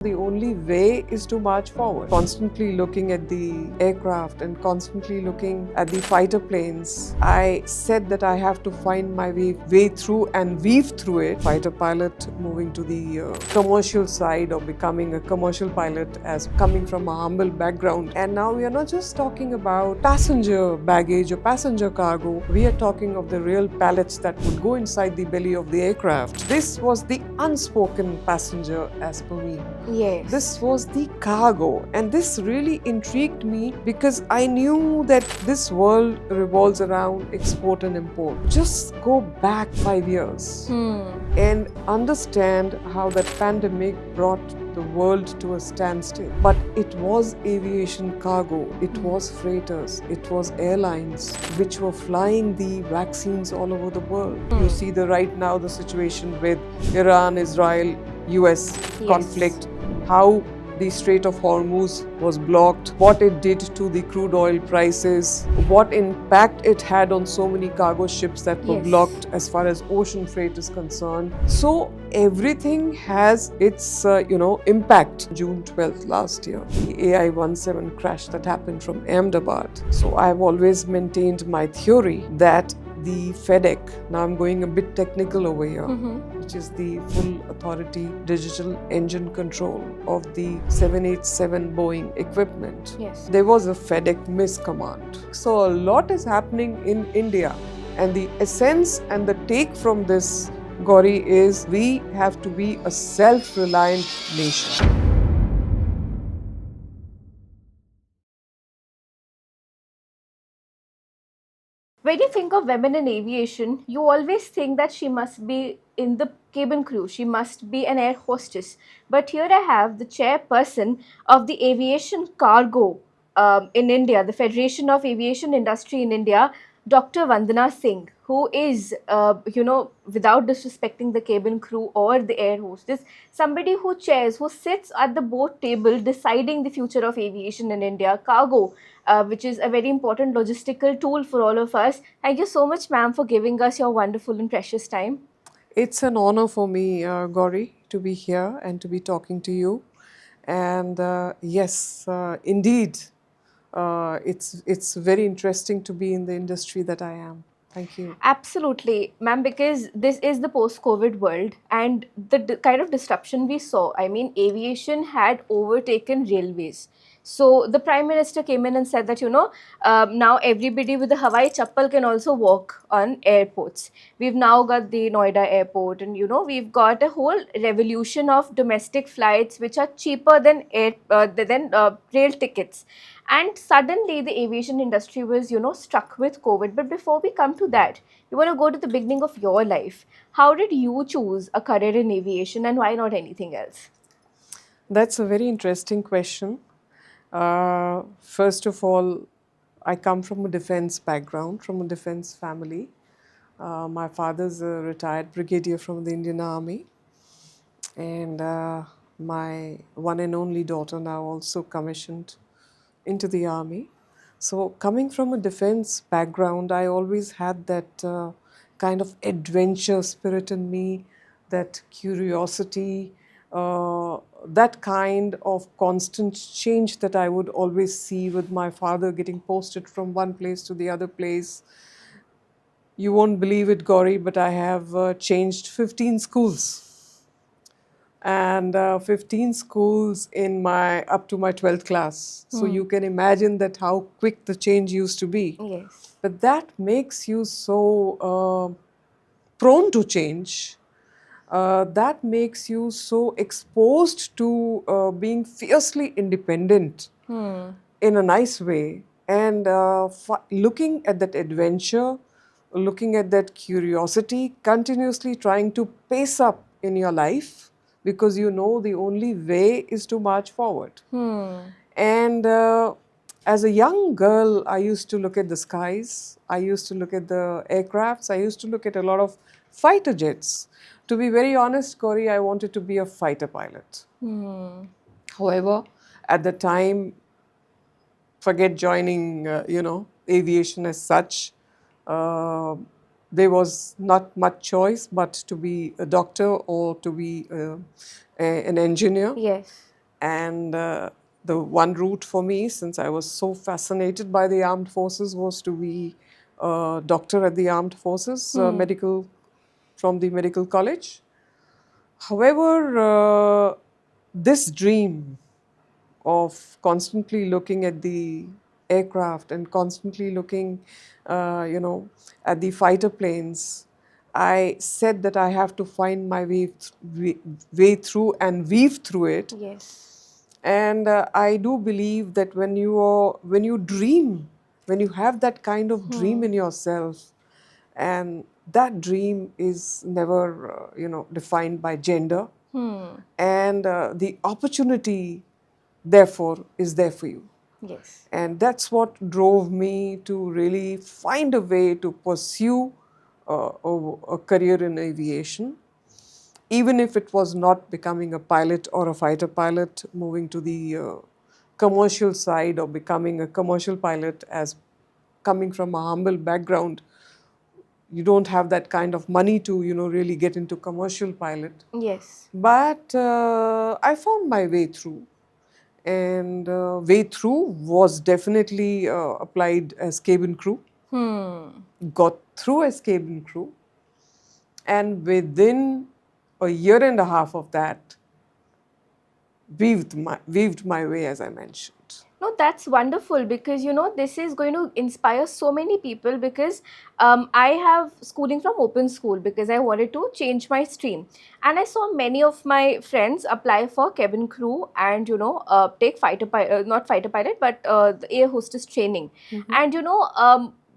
The only way is to march forward, constantly looking at the aircraft and constantly looking at the fighter planes. I said that I have to find my way through and weave through it. Fighter pilot moving to the commercial side or becoming a commercial pilot as coming from a humble background. And now we are not just talking about passenger baggage or passenger cargo. We are talking of the real pallets that would go inside the belly of the aircraft. This was the unspoken passenger as per me. Yes. This was the cargo, and this really intrigued me because I knew that this world revolves around export and import. Just go back 5 years and understand how that pandemic brought the world to a standstill. But it was aviation cargo, it was freighters, it was airlines which were flying the vaccines all over the world. You see right now the situation with Iran, Israel, US conflict, how the Strait of Hormuz was blocked, what it did to the crude oil prices, what impact it had on so many cargo ships that were blocked as far as ocean freight is concerned. So everything has its impact. June 12th last year, the AI-17 crash that happened from Ahmedabad. So I've always maintained my theory that the FAII, now I'm going a bit technical over here, which is the full authority digital engine control of the 787 Boeing equipment. There was a FAII miscommand. So a lot is happening in India, and the essence and the take from this, Gauri, is we have to be a self-reliant nation. When you think of women in aviation, you always think that she must be in the cabin crew, she must be an air hostess. But here I have the chairperson of the aviation cargo in India, the Federation of Aviation Industry in India, Dr. Vandana Singh, who is, without disrespecting the cabin crew or the air hostess, somebody who sits at the board table deciding the future of aviation in India, cargo, which is a very important logistical tool for all of us. Thank you so much, ma'am, for giving us your wonderful and precious time. It's an honor for me, Gauri, to be here and to be talking to you. And yes, indeed, it's very interesting to be in the industry that I am. Thank you. Absolutely, ma'am, because this is the post-COVID world, and the kind of disruption we saw, I mean, aviation had overtaken railways. So the Prime Minister came in and said that, now everybody with a Hawaii chappal can also walk on airports. We've now got the Noida airport, and, we've got a whole revolution of domestic flights which are cheaper than rail tickets. And suddenly the aviation industry was, struck with COVID. But before we come to that, we want to go to the beginning of your life. How did you choose a career in aviation, and why not anything else? That's a very interesting question. First of all, I come from a defense background, from a defense family. My father's a retired brigadier from the Indian Army, and my one and only daughter now also commissioned into the army. So coming from a defense background, I always had that kind of adventure spirit in me, that curiosity, that kind of constant change that I would always see with my father getting posted from one place to the other place. You won't believe it, Gauri, but I have changed 15 schools. And 15 schools in my up to my 12th class. So you can imagine that how quick the change used to be. Yes. But that makes you so prone to change. That makes you so exposed to being fiercely independent in a nice way. And looking at that adventure, looking at that curiosity, continuously trying to pace up in your life, because you know the only way is to march forward. And as a young girl, I used to look at the skies, I used to look at the aircrafts, I used to look at a lot of fighter jets. To be very honest, Gauri, I wanted to be a fighter pilot. However, at the time, forget joining, aviation as such. There was not much choice but to be a doctor or to be an engineer. Yes. And the one route for me, since I was so fascinated by the armed forces, was to be a doctor at the armed forces, medical from the medical college. However, this dream of constantly looking at the aircraft and constantly looking, at the fighter planes, I said that I have to find my way through and weave through it. Yes. And I do believe that when you dream, when you have that kind of dream in yourself, and that dream is never, defined by gender, and the opportunity, therefore, is there for you. Yes. And that's what drove me to really find a way to pursue a career in aviation, even if it was not becoming a pilot or a fighter pilot, moving to the commercial side or becoming a commercial pilot. As coming from a humble background, you don't have that kind of money to, really get into commercial pilot. Yes. But I found my way through. And way through was definitely applied as cabin crew. Got through as cabin crew. And within a year and a half of that, weaved my way, as I mentioned. No, that's wonderful because this is going to inspire so many people because I have schooling from open school because I wanted to change my stream, and I saw many of my friends apply for cabin crew and take not fighter pilot but the air hostess training, and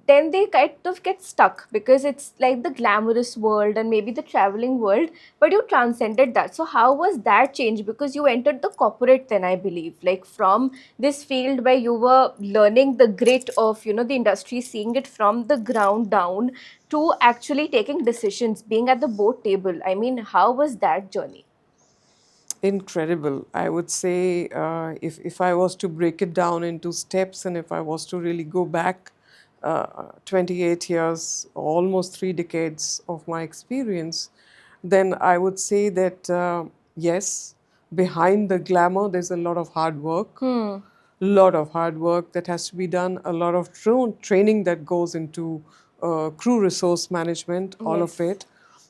then they kind of get stuck because it's like the glamorous world and maybe the traveling world, but you transcended that. So how was that change? Because you entered the corporate then, I believe, like from this field where you were learning the grit of the industry, seeing it from the ground down to actually taking decisions, being at the board table. I mean, how was that journey? Incredible. I would say, if I was to break it down into steps, and if I was to really go back 28 years, almost 3 decades of my experience, then I would say that yes, behind the glamour, there's a lot of hard work. Lot of hard work that has to be done, a lot of training that goes into crew resource management, all of Yes. it.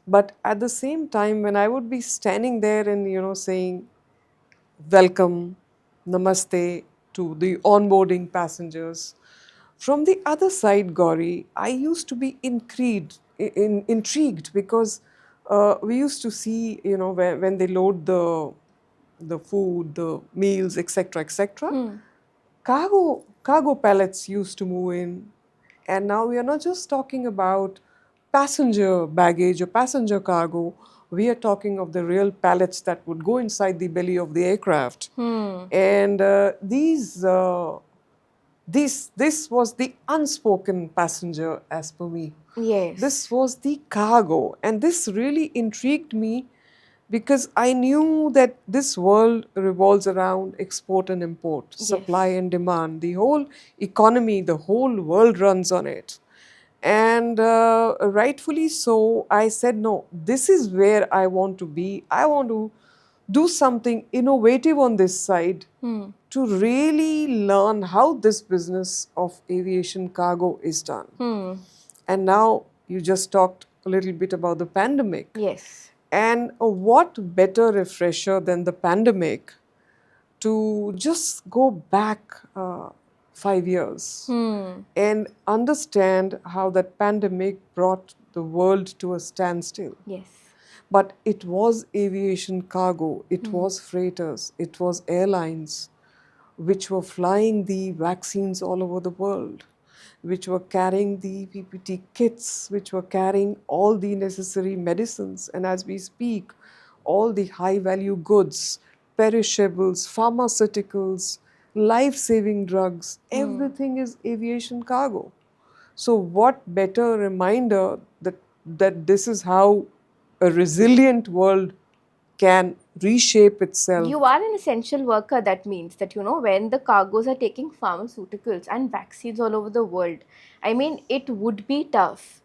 But at the same time, when I would be standing there and saying welcome, namaste to the onboarding passengers, from the other side, Gauri, I used to be intrigued because we used to see, when they load the food, the meals, etc., etc. Cargo pallets used to move in, and now we are not just talking about passenger baggage or passenger cargo. We are talking of the real pallets that would go inside the belly of the aircraft, and this was the unspoken passenger, as per me. This Yes. was the cargo, and this really intrigued me because I knew that this world revolves around export and import, supply Yes. and demand. The whole economy, the whole world runs on it. And rightfully so, I said, no, this is where I want to be. I want to do something innovative on this side to really learn how this business of aviation cargo is done. And now you just talked a little bit about the pandemic. Yes. And what better refresher than the pandemic to just go back 5 years and understand how that pandemic brought the world to a standstill. Yes. But it was aviation cargo, it was freighters, it was airlines which were flying the vaccines all over the world, which were carrying the PPT kits, which were carrying all the necessary medicines. And as we speak, all the high value goods, perishables, pharmaceuticals, life saving drugs, everything is aviation cargo. So, what better reminder that this is how a resilient world can reshape itself. You are an essential worker. That means that, when the cargoes are taking pharmaceuticals and vaccines all over the world, I mean, it would be tough.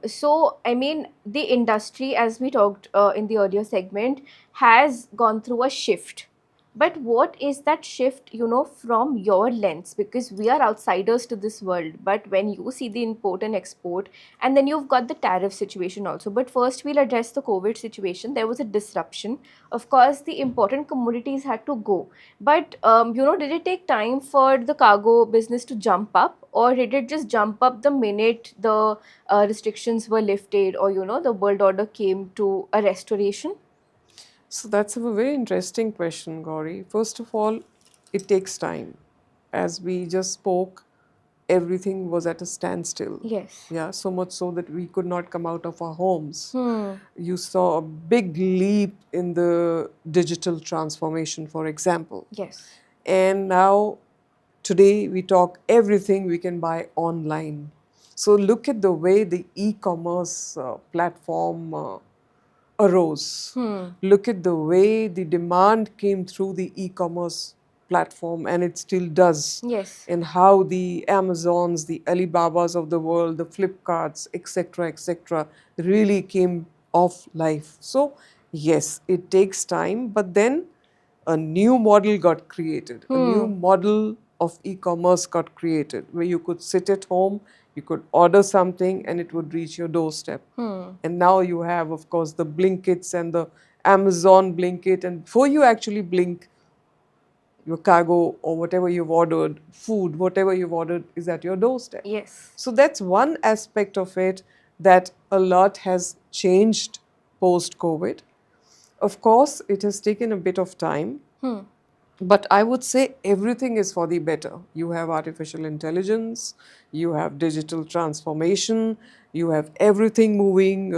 So, I mean, the industry, as we talked in the earlier segment, has gone through a shift. But what is that shift, from your lens? Because we are outsiders to this world. But when you see the import and export, and then you've got the tariff situation also. But first, we'll address the COVID situation. There was a disruption. Of course, the important commodities had to go. But, did it take time for the cargo business to jump up? Or did it just jump up the minute the restrictions were lifted, or, the world order came to a restoration? So that's a very interesting question, Gauri. First of all, it takes time. As we just spoke, everything was at a standstill. Yes. Yeah, so much so that we could not come out of our homes. Hmm. You saw a big leap in the digital transformation, for example. Yes. And now, today, we talk everything we can buy online. So look at the way the e-commerce platform arose. Look at the way the demand came through the e-commerce platform, and it still does. Yes. And how the Amazons, the Alibabas of the world, the Flipkarts, etc., really came off life. So yes, it takes time, but then a new model got created. A new model of e-commerce got created where you could sit at home, you could order something, and it would reach your doorstep. And now you have, of course, the Blinkits and the Amazon Blinkit. And before you actually blink, your cargo or whatever you've ordered, food, whatever you've ordered is at your doorstep. Yes. So that's one aspect of it, that a lot has changed post-COVID. Of course, it has taken a bit of time. But I would say everything is for the better. You have artificial intelligence, you have digital transformation, you have everything moving,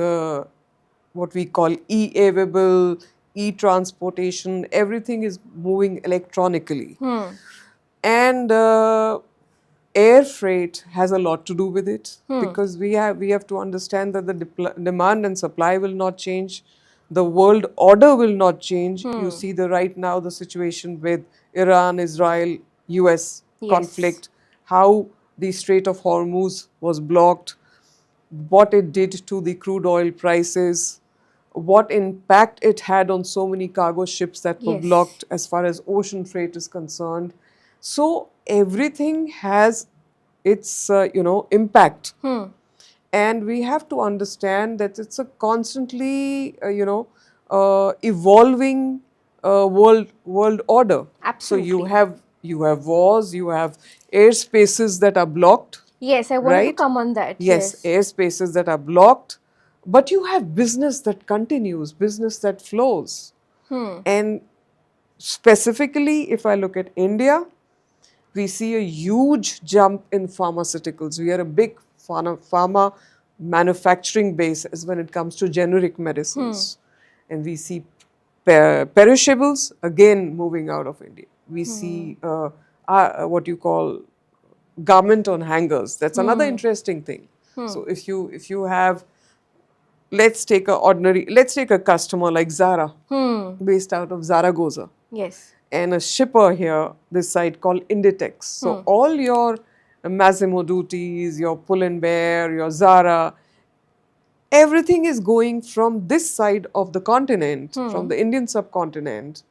what we call e-avable, e-transportation, everything is moving electronically. And air freight has a lot to do with it, because we have to understand that the demand and supply will not change. The world order will not change. You see right now the situation with Iran, Israel, US Yes. conflict, how the Strait of Hormuz was blocked, what it did to the crude oil prices, what impact it had on so many cargo ships that were Yes. blocked as far as ocean freight is concerned. So everything has its, impact. And we have to understand that it's a constantly, evolving world order. Absolutely. So you have wars, you have airspaces that are blocked. Yes, I wanted to Right? come on that. Yes, airspaces that are blocked, but you have business that continues, business that flows. And specifically, if I look at India, we see a huge jump in pharmaceuticals. We are a big pharma manufacturing base as when it comes to generic medicines. And we see perishables again moving out of India. We see what you call garment on hangers. That's another interesting thing. So if you have, let's take a customer like Zara, based out of Zaragoza, Yes. and a shipper here, this site called Inditex. So all your Massimo Duttis, your Pull and Bear, your Zara, everything is going from this side of the continent, from the Indian subcontinent,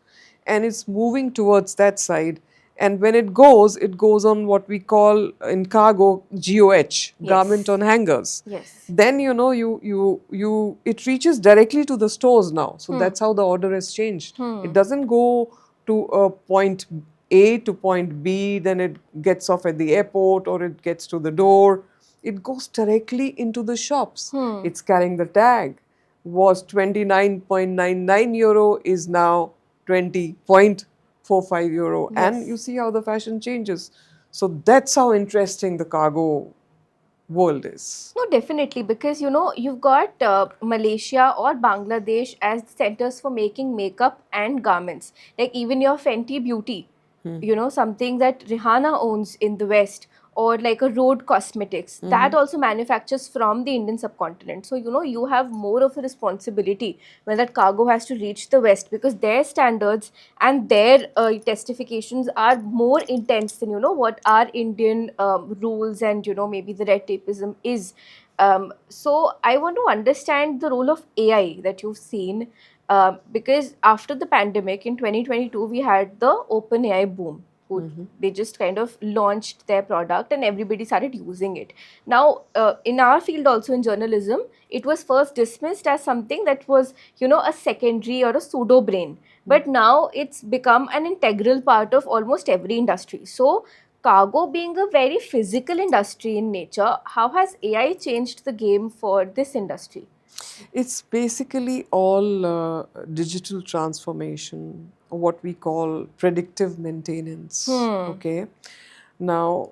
and it's moving towards that side. And when it goes on what we call in cargo GOH, garment on hangers. Yes. Then it reaches directly to the stores now. So that's how the order has changed. It doesn't go to a point A to point B, then it gets off at the airport or it gets to the door. It goes directly into the shops. It's carrying the tag. Was 29.99 euro, is now 20.45 euro. Yes. And you see how the fashion changes. So that's how interesting the cargo world is. No, definitely, because you've got Malaysia or Bangladesh as centers for making makeup and garments. Like even your Fenty Beauty, something that Rihanna owns in the West, or like a Road Cosmetics, that also manufactures from the Indian subcontinent. So you have more of a responsibility when that cargo has to reach the West, because their standards and their testifications are more intense than what our Indian rules and maybe the red tapeism is. So I want to understand the role of AI that you've seen. Because after the pandemic in 2022, we had the OpenAI boom. They just kind of launched their product and everybody started using it. Now, in our field, also in journalism, it was first dismissed as something that was, a secondary or a pseudo brain. But now it's become an integral part of almost every industry. So, cargo being a very physical industry in nature, how has AI changed the game for this industry? It's basically all digital transformation, or what we call predictive maintenance. Okay. Now,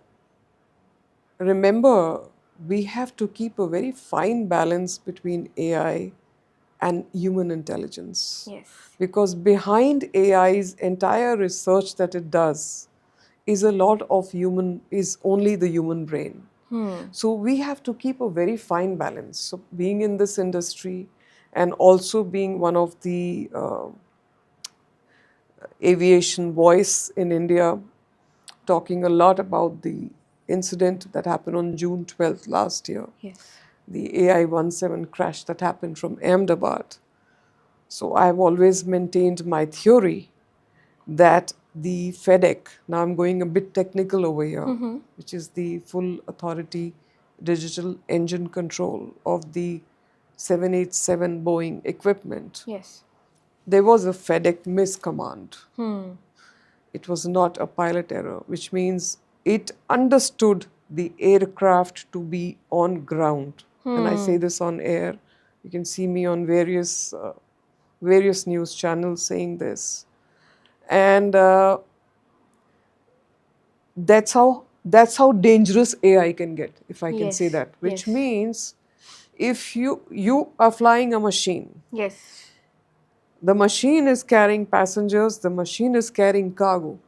remember, we have to keep a very fine balance between AI and human intelligence. Yes. Because behind AI's entire research that it does is a lot of is only the human brain. So we have to keep a very fine balance. So being in this industry and also being one of the aviation voice in India, talking a lot about the incident that happened on June 12th last year. Yes. The AI-17 crash that happened from Ahmedabad. So I've always maintained my theory that the FedEc, now I'm going a bit technical over here, which is the full authority digital engine control of the 787 Boeing equipment. Yes. There was a FedEc miscommand. It was not a pilot error, which means it understood the aircraft to be on ground. And I say this on air. You can see me on various news channels saying this. And that's how dangerous AI can get, if I can say Yes. that. Which Yes. means if you are flying a machine, Yes. the machine is carrying passengers, the machine is carrying cargo.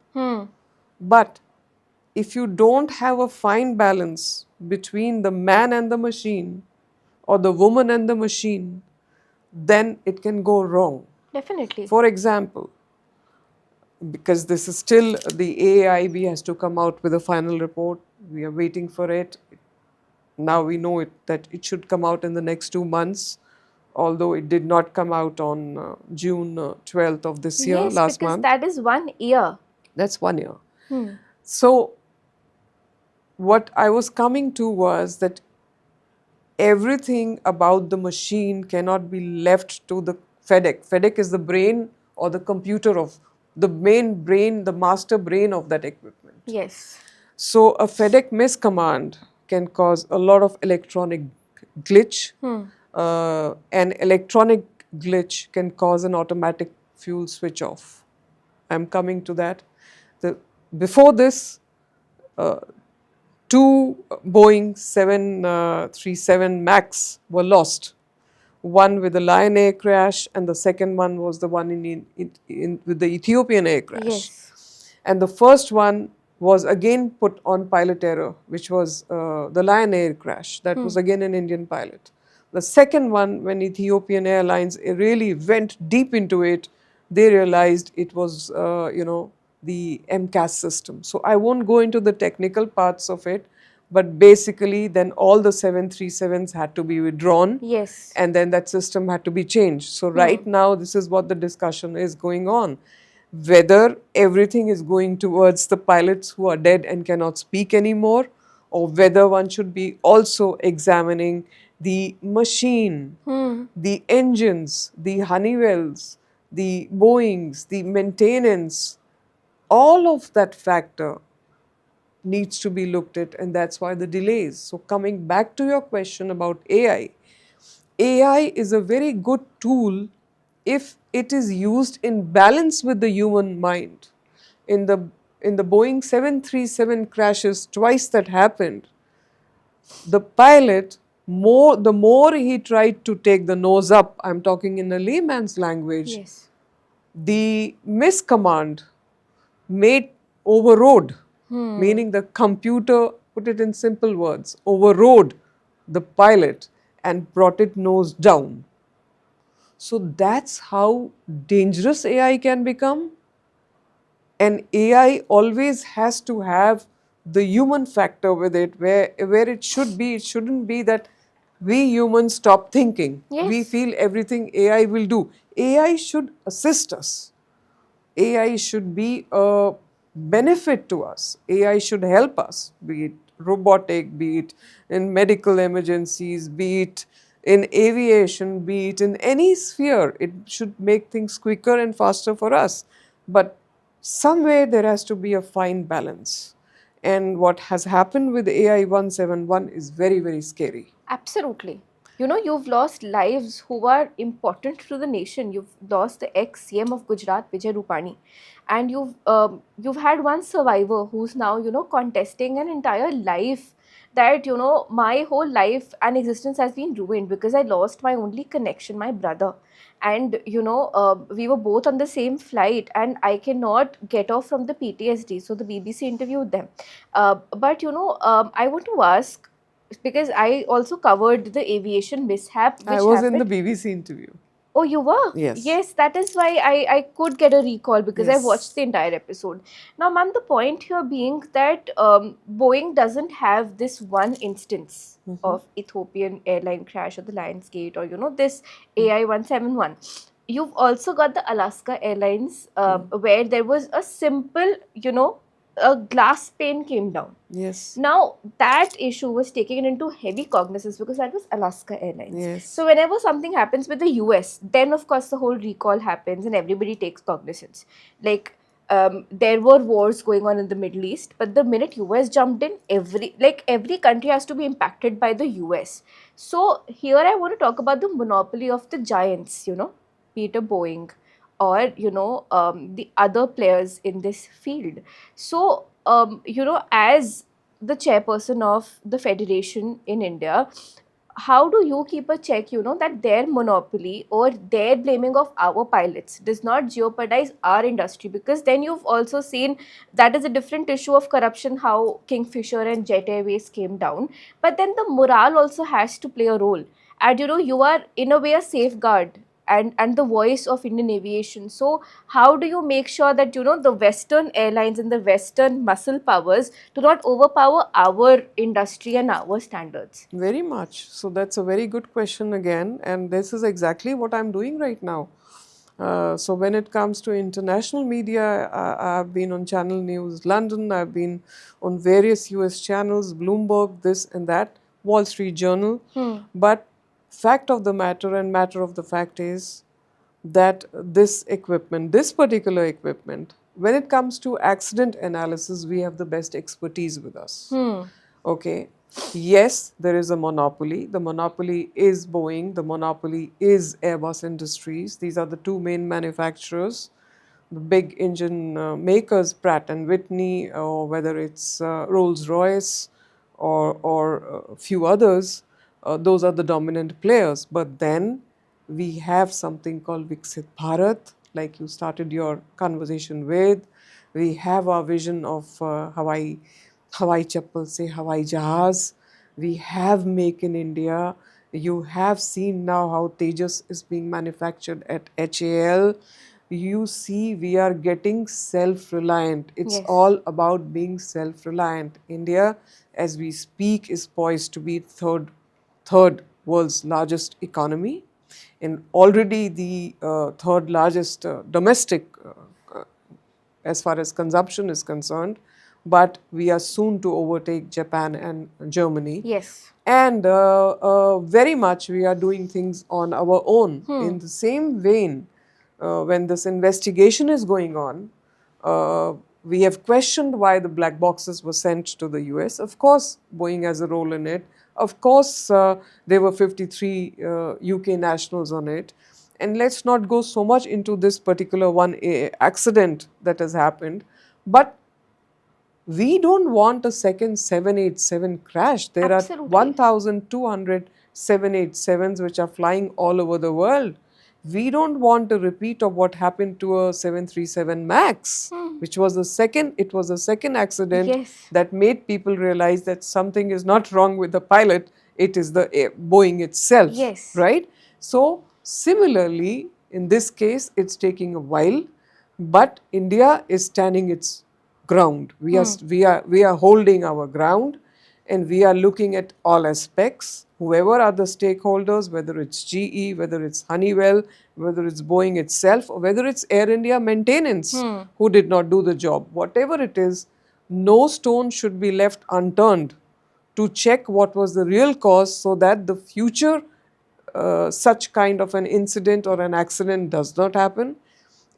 But if you don't have a fine balance between the man and the machine or the woman and the machine, then it can go wrong. Definitely. For example, because this is still the AIB has to come out with a final report. We are waiting for it. Now we know that it should come out in the next 2 months, although it did not come out on June 12th of this year, Yes, last because month. that is 1 year. That's 1 year. So what I was coming to was that everything about the machine cannot be left to the FedEc. FedEc is the brain or the computer of the main brain, the master brain of that equipment. Yes. So a FedEc miscommand can cause a lot of electronic glitch. An electronic glitch can cause an automatic fuel switch off. I'm coming to that. Before this, two Boeing 737 MAX were lost. One with the Lion Air crash, and the second one was the one with the Ethiopian Air crash. Yes. And the first one was again put on pilot error, which was the Lion Air crash. That was again an Indian pilot. The second one, when Ethiopian Airlines really went deep into it, they realized it was, the MCAS system. So I won't go into the technical parts of it, but basically then all the 737s had to be withdrawn. Yes. And then that system had to be changed. So right now, this is what the discussion is going on. Whether everything is going towards the pilots who are dead and cannot speak anymore, or whether one should be also examining the machine, the engines, the Honeywells, the Boeings, the maintenance, all of that factor needs to be looked at, and that's why the delays. So coming back to your question about AI, AI is a very good tool if it is used in balance with the human mind. In the Boeing 737 crashes twice that happened, the pilot, the more he tried to take the nose up, I'm talking in a layman's language, Yes. the miscommand made overrode, meaning the computer, put it in simple words, overrode the pilot and brought it nose down. So that's how dangerous AI can become. And AI always has to have the human factor with it, where it should be. It shouldn't be that we humans stop thinking. Yes. We feel everything AI will do. AI should assist us. AI should be a benefit to us. AI should help us, be it robotic, be it in medical emergencies, be it in aviation, be it in any sphere. It should make things quicker and faster for us. But somewhere there has to be a fine balance. And what has happened with AI 171 is very, very scary. Absolutely. You know, you've lost lives who are important to the nation. You've lost the ex-CM of Gujarat, Vijay Rupani, and you've had one survivor who's now, you know, contesting an entire life that, you know, my whole life and existence has been ruined because I lost my only connection, my brother. And, you know, we were both on the same flight and I cannot get off from the PTSD. So the BBC interviewed them. But, you know, I want to ask, because I also covered the aviation mishap I which was happened. in the BBC interview. Oh, you were? Yes. Yes, that is why I could get a recall because I Yes. watched the entire episode. Now, ma'am, the point here being that Boeing doesn't have this one instance of Ethiopian airline crash or the Lionsgate or, you know, this AI 171. You've also got the Alaska Airlines where there was a simple, you know, a glass pane came down. Yes. Now, that issue was taken into heavy cognizance because that was Alaska Airlines. Yes. So, whenever something happens with the US, then of course the whole recall happens and everybody takes cognizance. Like, there were wars going on in the Middle East, but the minute US jumped in, every country has to be impacted by the US. So, here I want to talk about the monopoly of the giants, you know, Peter Boeing or, you know, the other players in this field. So, you know, as the chairperson of the federation in India, how do you keep a check, you know, that their monopoly or their blaming of our pilots does not jeopardize our industry? Because then you've also seen that is a different issue of corruption, how Kingfisher and Jet Airways came down. But then the morale also has to play a role. And, you know, you are in a way a safeguard and the voice of Indian aviation. So how do you make sure that, you know, the Western airlines and the Western muscle powers do not overpower our industry and our standards? Very much. So that's a very good question again, and this is exactly what I'm doing right now. So when it comes to international media, I've been on Channel News London, I've been on various US channels, Bloomberg, this and that, Wall Street Journal. But fact of the matter and matter of the fact is that this equipment, this particular equipment, when it comes to accident analysis, we have the best expertise with us. Okay. Yes, there is a monopoly. The monopoly is Boeing. The monopoly is Airbus Industries. These are the two main manufacturers. The big engine makers, Pratt and Whitney, or whether it's Rolls-Royce or a few others, those are the dominant players. But then we have something called Viksit Bharat, like you started your conversation with. We have our vision of Hawaii Chappal se Hawaii Jahaz. We have Make in India. You have seen now how Tejas is being manufactured at HAL. You see, we are getting self-reliant. It's Yes. all about being self-reliant. India, as we speak, is poised to be third world's largest economy, and already the third largest domestic as far as consumption is concerned, but we are soon to overtake Japan and Germany. Yes. And very much we are doing things on our own. In the same vein, when this investigation is going on, we have questioned why the black boxes were sent to the US. Of course, Boeing has a role in it. Of course, there were 53 UK nationals on it. And let's not go so much into this particular one accident that has happened. But we don't want a second 787 crash. There Absolutely. are 1,200 787s which are flying all over the world. We don't want a repeat of what happened to a 737 MAX, which was the second accident Yes. that made people realize that something is not wrong with the pilot. It is the Boeing itself, Yes. right? So similarly, in this case, it's taking a while, but India is standing its ground. We are holding our ground, and we are looking at all aspects. whoever are the stakeholders, whether it's GE, whether it's Honeywell, whether it's Boeing itself, or whether it's Air India maintenance who did not do the job, whatever it is, no stone should be left unturned to check what was the real cause so that the future such kind of an incident or an accident does not happen.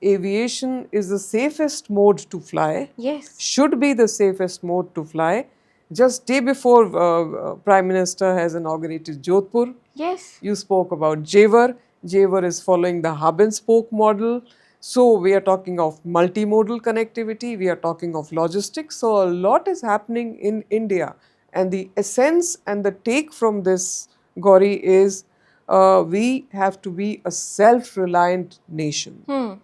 Aviation is the safest mode to fly. Yes. Should be the safest mode to fly. Just day before Prime Minister has inaugurated Jodhpur, Yes. you spoke about Jewar. Jewar is following the hub and spoke model. So we are talking of multimodal connectivity, we are talking of logistics. So a lot is happening in India. And the essence and the take from this, Gauri, is we have to be a self-reliant nation.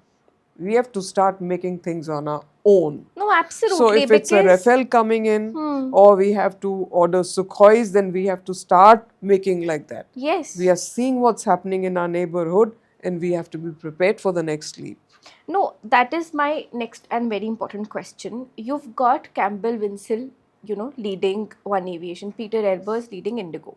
We have to start making things on our own. No, absolutely. So if it's a Rafale coming in, or we have to order Sukhois, then we have to start making like that. Yes. We are seeing what's happening in our neighborhood, and we have to be prepared for the next leap. No, that is my next and very important question. You've got Campbell Winsell, leading One Aviation, Peter Airbus leading Indigo.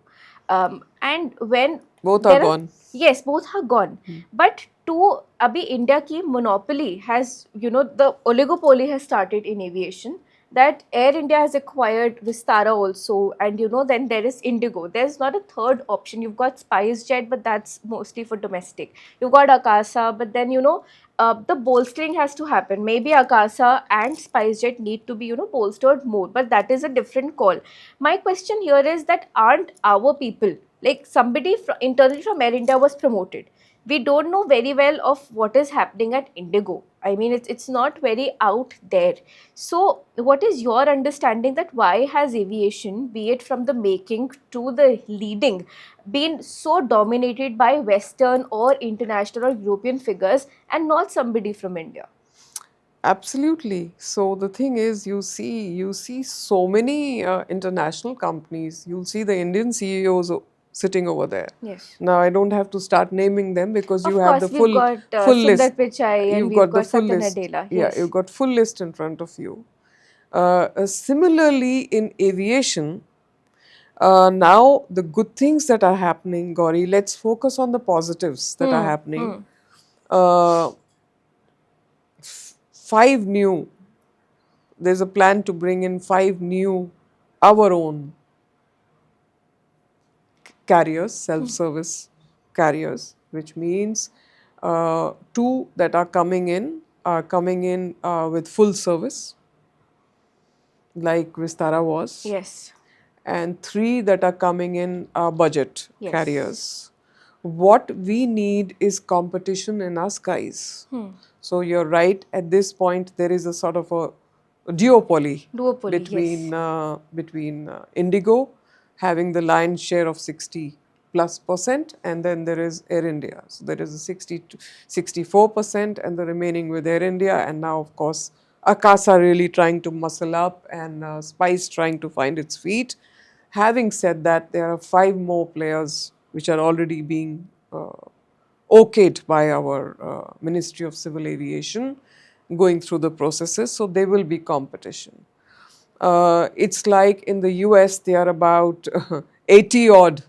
And when Both are gone. Yes, both are gone. But to abhi India ki monopoly has, the oligopoly has started in aviation. That Air India has acquired Vistara also, and then there is Indigo. There's not a third option. You've got SpiceJet, but that's mostly for domestic. You've got Akasa, but then the bolstering has to happen. Maybe Akasa and SpiceJet need to be bolstered more, but that is a different call. My question here is that aren't our people, like somebody internally from Air India was promoted, we don't know very well of what is happening at Indigo. I mean, it's not very out there. So, what is your understanding that why has aviation, be it from the making to the leading, been so dominated by Western or international or European figures and not somebody from India? Absolutely. So the thing is, you see so many international companies. You'll see the Indian CEOs sitting over there. Yes. Now I don't have to start naming them because Of you have course, the we've got full Sundar list. Pichai and You've we've got the got full Satya list. Nadella. Yeah, Yes. you've got full list in front of you. Similarly, in aviation, now the good things that are happening, Gauri, let's focus on the positives that are happening. Uh, five new, there's a plan to bring in 5 new, our own carriers, self-service carriers, which means 2 that are coming in with full service, like Vistara was. Yes. And 3 that are coming in are budget Yes. carriers. What we need is competition in our skies. So you're right, at this point there is a sort of a duopoly, Duopoly, between Indigo having the lion's share of 60+%, and then there is Air India. So there is a 60 to 64% and the remaining with Air India, and now of course Akasa really trying to muscle up and Spice trying to find its feet. Having said that, there are 5 more players which are already being okayed by our Ministry of Civil Aviation, going through the processes, so there will be competition. It's like in the US, they are about 80 odd,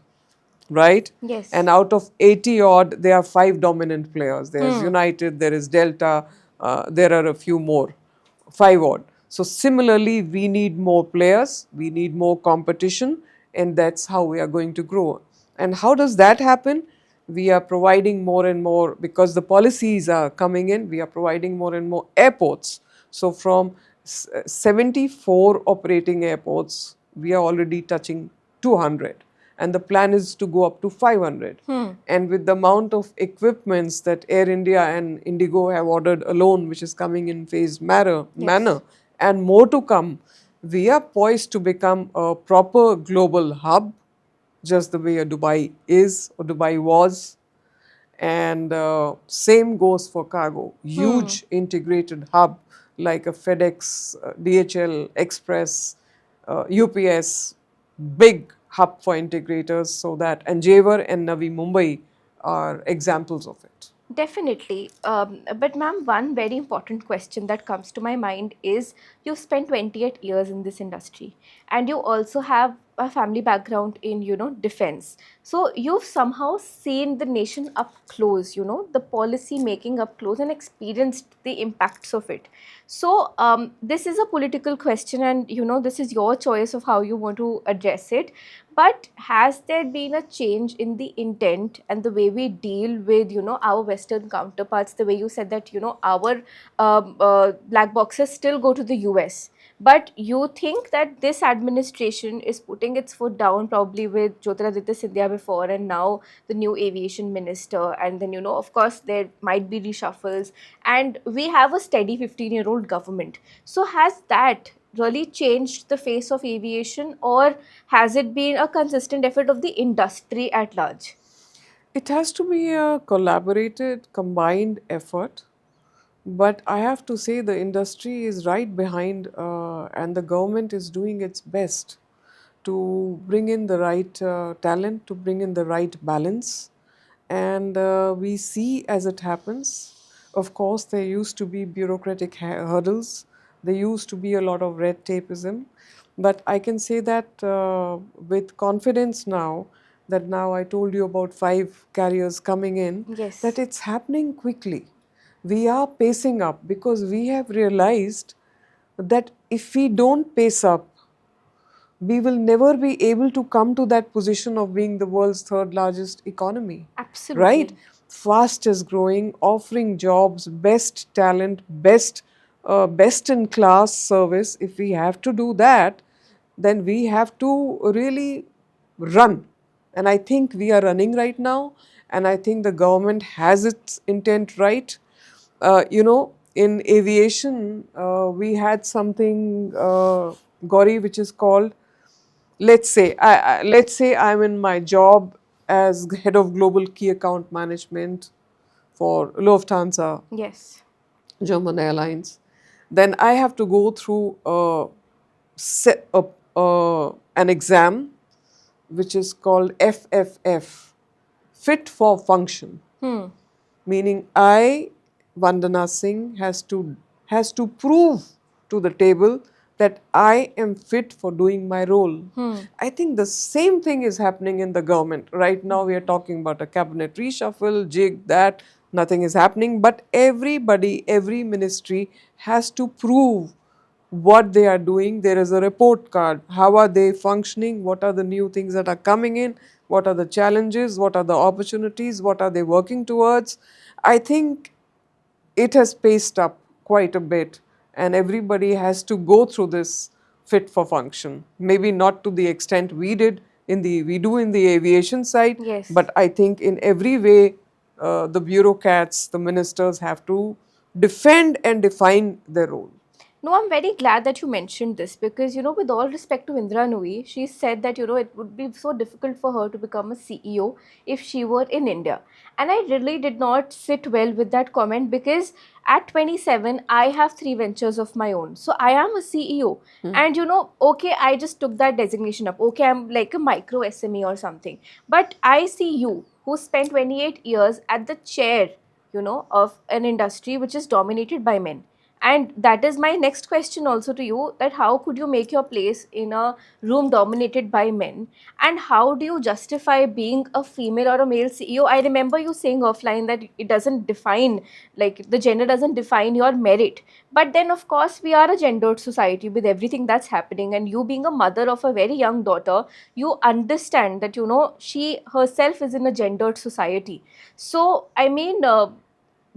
right? Yes. And out of 80 odd, there are 5 dominant players. There's United, there is Delta, there are a few more, 5 odd. So similarly, we need more players, we need more competition, and that's how we are going to grow. And how does that happen? We are providing more and more, because the policies are coming in, we are providing more and more airports. So from 74 operating airports, we are already touching 200. And the plan is to go up to 500. And with the amount of equipments that Air India and Indigo have ordered alone, which is coming in phased manner, and more to come, we are poised to become a proper global hub, just the way a Dubai is or Dubai was. And same goes for cargo. Huge integrated hub like a FedEx, DHL, Express, UPS, big hub for integrators, so that, and Jewar and Navi Mumbai are examples of it. Definitely. But ma'am, one very important question that comes to my mind is you spent 28 years in this industry and you also have a family background in, defense. So you've somehow seen the nation up close, the policy making up close, and experienced the impacts of it. So this is a political question, and this is your choice of how you want to address it. But has there been a change in the intent and the way we deal with, our Western counterparts? The way you said that, our black boxes still go to the US. But you think that this administration is putting its foot down, probably with Jyotiraditya Scindia before, and now the new aviation minister, and then, of course, there might be reshuffles, and we have a steady 15-year-old government. So has that really changed the face of aviation, or has it been a consistent effort of the industry at large? It has to be a collaborated, combined effort. But I have to say the industry is right behind, and the government is doing its best to bring in the right talent, to bring in the right balance. And we see as it happens. Of course, there used to be bureaucratic hurdles, there used to be a lot of red tapeism. But I can say that with confidence now, that now I told you about 5 carriers coming in, that Yes, it's happening quickly. We are pacing up because we have realized that if we don't pace up, we will never be able to come to that position of being the world's third largest economy, right? absolutely. Fastest growing, offering jobs, best talent, best in class service. If we have to do that, then we have to really run. And I think we are running right now, and I think the government has its intent right. In aviation, we had something, Gauri, which is called, let's say I'm in my job as head of global key account management for Lufthansa, Yes. German Airlines. Then I have to go through an exam which is called FFF, Fit for Function, Hmm. meaning I, Vandana Singh, has to prove to the table that I am fit for doing my role. Hmm. I think the same thing is happening in the government. Right now we are talking about a cabinet reshuffle, jig, that, nothing is happening. But everybody, every ministry has to prove what they are doing. There is a report card. How are they functioning? What are the new things that are coming in? What are the challenges? What are the opportunities? What are they working towards? I think it has paced up quite a bit, and everybody has to go through this fit for function. Maybe not to the extent we do in the aviation side, Yes. but I think in every way, the bureaucrats, the ministers have to defend and define their role. No, I'm very glad that you mentioned this because, with all respect to Indra Nooyi, she said that, it would be so difficult for her to become a CEO if she were in India. And I really did not sit well with that comment because at 27, I have 3 ventures of my own. So I am a CEO. And, okay, I just took that designation up. Okay, I'm like a micro SME or something. But I see you who spent 28 years at the chair, of an industry which is dominated by men. And that is my next question also to you, that how could you make your place in a room dominated by men, and how do you justify being a female or a male CEO? I remember you saying offline that it doesn't define, like the gender doesn't define your merit. But then of course we are a gendered society with everything that's happening, and you being a mother of a very young daughter, you understand that she herself is in a gendered society. So I mean,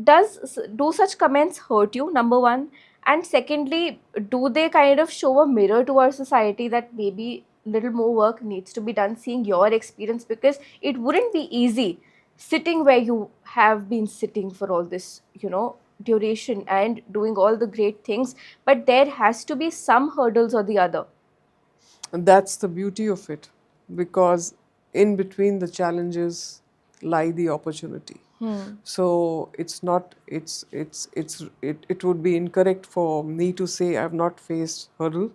do such comments hurt you, number one? And secondly, do they kind of show a mirror to our society that maybe little more work needs to be done, seeing your experience? Because it wouldn't be easy sitting where you have been sitting for all this, duration, and doing all the great things, but there has to be some hurdles or the other. And that's the beauty of it, because in between the challenges lie the opportunity. Hmm. So it would be incorrect for me to say I've not faced hurdle.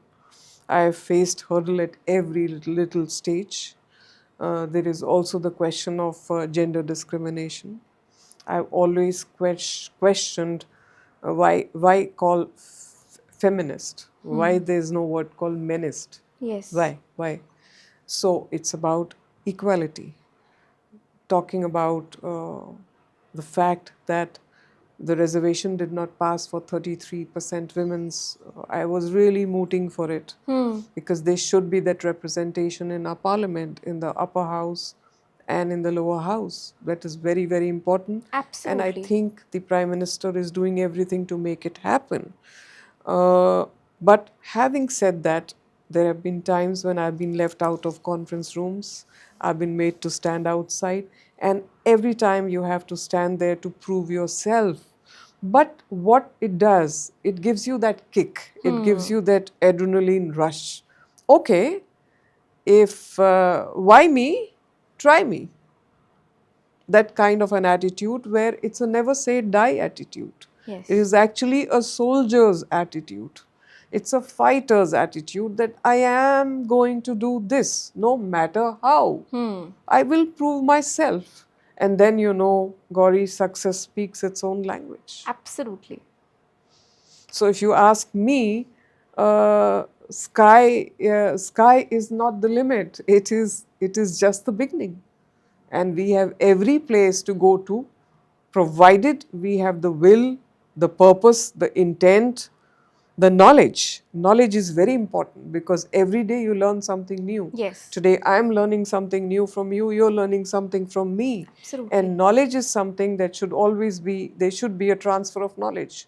I have faced hurdle at every little stage. There is also the question of gender discrimination. I've always questioned why call feminist? Why Hmm. there's no word called menist? Yes. Why? Why? So it's about equality, talking about the fact that the reservation did not pass for 33% women's. I was really mooting for it because there should be that representation in our parliament, in the upper house and in the lower house. That is very, very important. And I Absolutely. think the Prime Minister is doing everything to make it happen. But having said that, there have been times when I've been left out of conference rooms, I've been made to stand outside, and every time you have to stand there to prove yourself. But what it does, it gives you that kick, it gives you that adrenaline rush. Okay, if why me? Try me. That kind of an attitude where it's a never say die attitude. It Yes. is actually a soldier's attitude. It's a fighter's attitude that I am going to do this no matter how. I will prove myself. And then, Gauri, success speaks its own language. Absolutely. So if you ask me, sky is not the limit. It is just the beginning, and we have every place to go to, provided we have the will, the purpose, the intent, the knowledge. Knowledge is very important because every day you learn something new. Yes. Today I am learning something new from you, you're learning something from me. Absolutely. And knowledge is something that should always be, there should be a transfer of knowledge.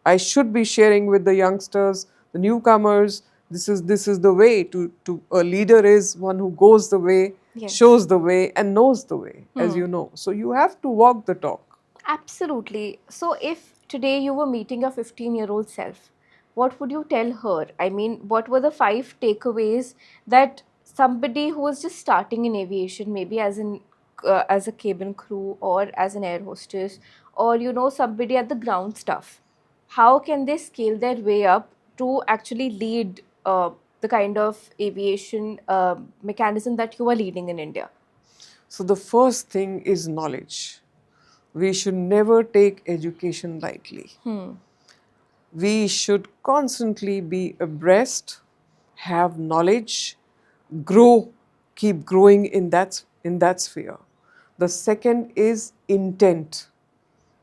I should be sharing with the youngsters, the newcomers, this is the way to a leader is one who goes the way, Yes. shows the way and knows the way, as you know. So you have to walk the talk. Absolutely. So, if today you were meeting your 15-year-old self, what would you tell her? I mean, what were the 5 takeaways that somebody who was just starting in aviation, maybe as a cabin crew or as an air hostess, or somebody at the ground staff, how can they scale their way up to actually lead the kind of aviation mechanism that you are leading in India? So the first thing is knowledge. We should never take education lightly. We should constantly be abreast, have knowledge, grow, keep growing in that sphere. The second is intent.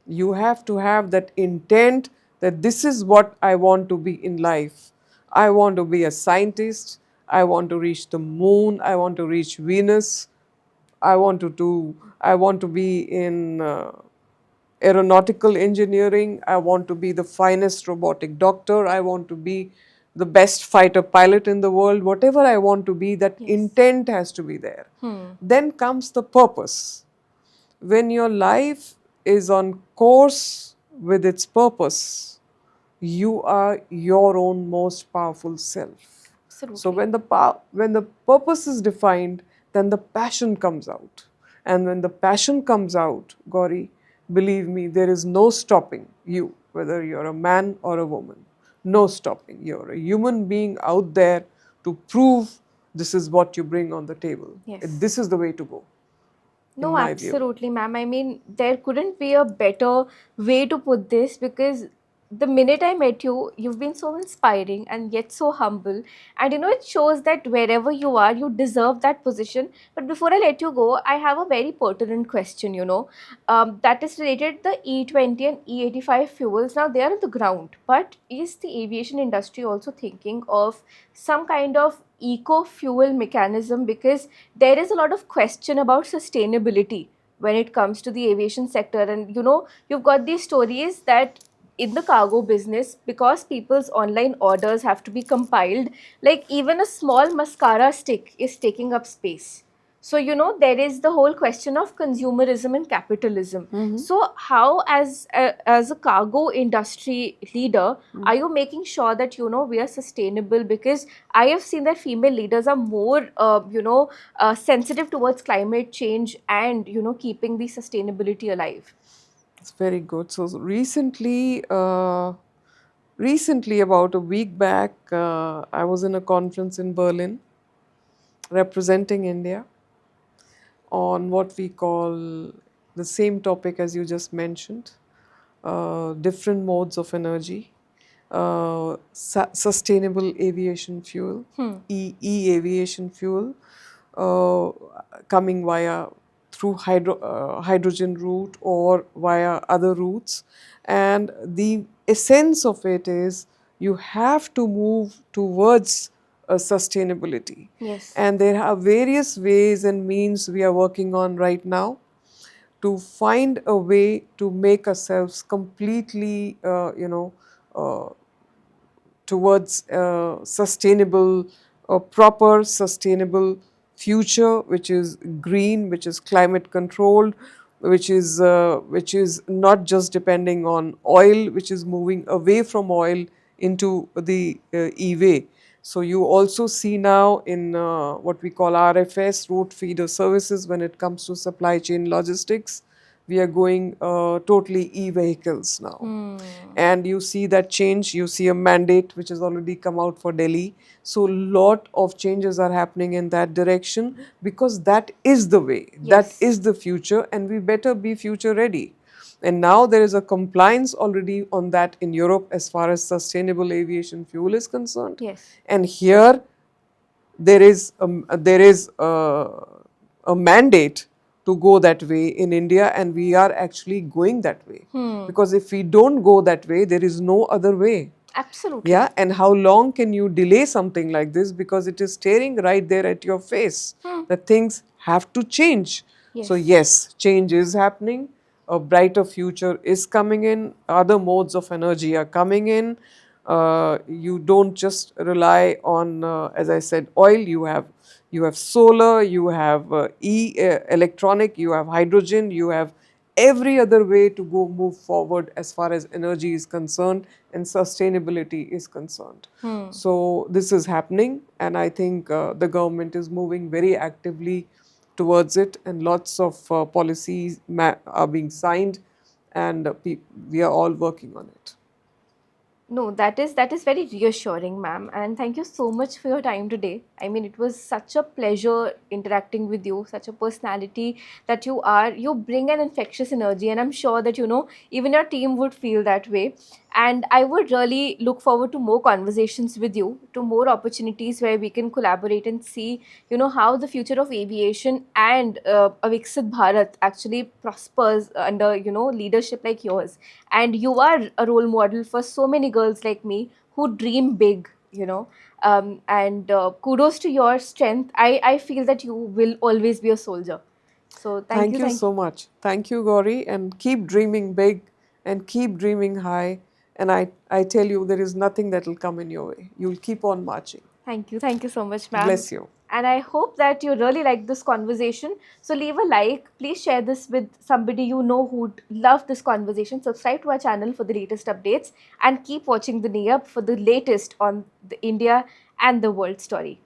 You have to have that intent that this is what I want to be in life. I want to be a scientist. I want to reach the moon. I want to reach Venus. I want to be in aeronautical engineering. I want to be the finest robotic doctor. I want to be the best fighter pilot in the world. Whatever I want to be, that Yes. intent has to be there. Then comes the purpose. When your life is on course with its purpose, you are your own most powerful self. So Absolutely. when the purpose is defined, then the passion comes out. And when the passion comes out, Gauri, believe me, there is no stopping you, whether you're a man or a woman. No stopping. You're a human being out there to prove this is what you bring on the table. Yes. This is the way to go, in No, my view. absolutely, ma'am. I mean, there couldn't be a better way to put this because the minute I met you, you've been so inspiring and yet so humble. And it shows that wherever you are, you deserve that position. But before I let you go, I have a very pertinent question, that is related to the E20 and E85 fuels. Now, they are on the ground, but is the aviation industry also thinking of some kind of eco fuel mechanism? Because there is a lot of question about sustainability when it comes to the aviation sector. And you've got these stories that in the cargo business, because people's online orders have to be compiled, like even a small mascara stick is taking up space. So there is the whole question of consumerism and capitalism. So how, as a cargo industry leader, are you making sure that we are sustainable? Because I have seen that female leaders are more sensitive towards climate change and keeping the sustainability alive. It's very good. So recently, about a week back, I was in a conference in Berlin representing India on what we call the same topic as you just mentioned, different modes of energy. sustainable aviation fuel, e-aviation fuel, uh, coming via through hydrogen route or via other routes. And the essence of it is you have to move towards sustainability. Yes. And there are various ways and means we are working on right now to find a way to make ourselves completely, uh, towards sustainable, proper sustainable future, which is green, which is climate controlled, which is not just depending on oil, which is moving away from oil into the e-way. So you also see now in what we call RFS, road feeder services, when it comes to supply chain logistics, we are going totally e-vehicles now. And you see that change. You see a mandate which has already come out for Delhi. So lot of changes are happening in that direction, because that is the way, that Yes. is the future, and we better be future ready. And now there is a compliance already on that in Europe as far as sustainable aviation fuel is concerned. Yes. And here there is a mandate to go that way in India, and we are actually going that way. Because if we don't go that way, there is no other way. Absolutely. Yeah, and how long can you delay something like this? Because it is staring right there at your face that things have to change. So Yes. yes, change is happening. A brighter future is coming in. Other modes of energy are coming in. You don't just rely on, as I said, oil. You have solar. You have electronic. You have hydrogen. You have every other way to go move forward as far as energy is concerned and sustainability is concerned. So this is happening, and I think the government is moving very actively towards it, and lots of policies are being signed, and we are all working on it. No, that is very reassuring, ma'am. And thank you so much for your time today. I mean, it was such a pleasure interacting with you, such a personality that you are. You bring an infectious energy, and I'm sure that, even your team would feel that way. And I would really look forward to more conversations with you, to more opportunities where we can collaborate and see, how the future of aviation and a Viksit Bharat actually prospers under, leadership like yours. And you are a role model for so many girls like me who dream big, and kudos to your strength. I feel that you will always be a soldier. So thank you, Thank you thank you. so much. Thank you, Gauri, and keep dreaming big and keep dreaming high. And I tell you, there is nothing that will come in your way. You'll keep on marching. Thank you. Thank you so much, ma'am. Bless you. And I hope that you really like this conversation. So leave a like. Please share this with somebody you know who'd love this conversation. Subscribe to our channel for the latest updates and keep watching the NeUp for the latest on the India and the world story.